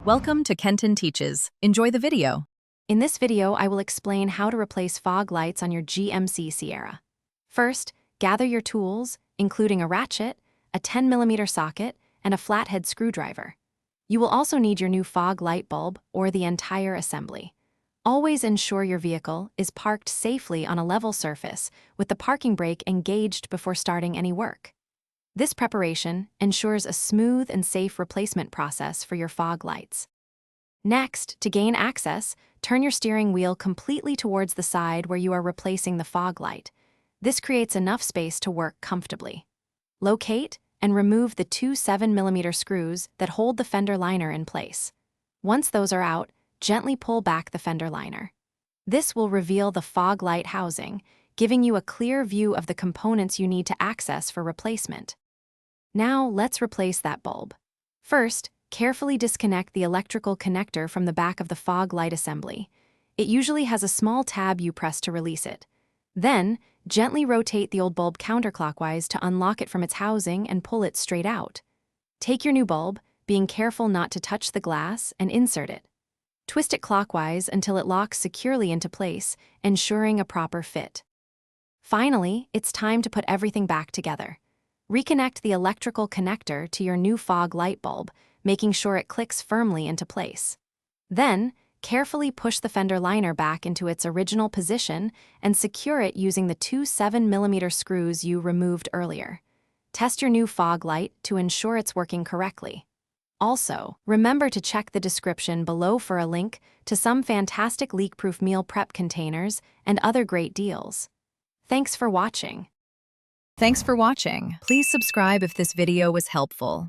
Welcome to Kenton Teaches. Enjoy the video. In this video, I will explain how to replace fog lights on your GMC Sierra. First, gather your tools, including a ratchet, a 10mm socket, and a flathead screwdriver. You will also need your new fog light bulb or the entire assembly. Always ensure your vehicle is parked safely on a level surface with the parking brake engaged before starting any work. This preparation ensures a smooth and safe replacement process for your fog lights. Next, to gain access, turn your steering wheel completely towards the side where you are replacing the fog light. This creates enough space to work comfortably. Locate and remove the two 7mm screws that hold the fender liner in place. Once those are out, gently pull back the fender liner. This will reveal the fog light housing, giving you a clear view of the components you need to access for replacement. Now, let's replace that bulb. First, carefully disconnect the electrical connector from the back of the fog light assembly. It usually has a small tab you press to release it. Then, gently rotate the old bulb counterclockwise to unlock it from its housing and pull it straight out. Take your new bulb, being careful not to touch the glass, and insert it. Twist it clockwise until it locks securely into place, ensuring a proper fit. Finally, it's time to put everything back together. Reconnect the electrical connector to your new fog light bulb, making sure it clicks firmly into place. Then, carefully push the fender liner back into its original position and secure it using the two 7mm screws you removed earlier. Test your new fog light to ensure it's working correctly. Also, remember to check the description below for a link to some fantastic leak-proof meal prep containers and other great deals. Thanks for watching. Thanks for watching. Please subscribe if this video was helpful.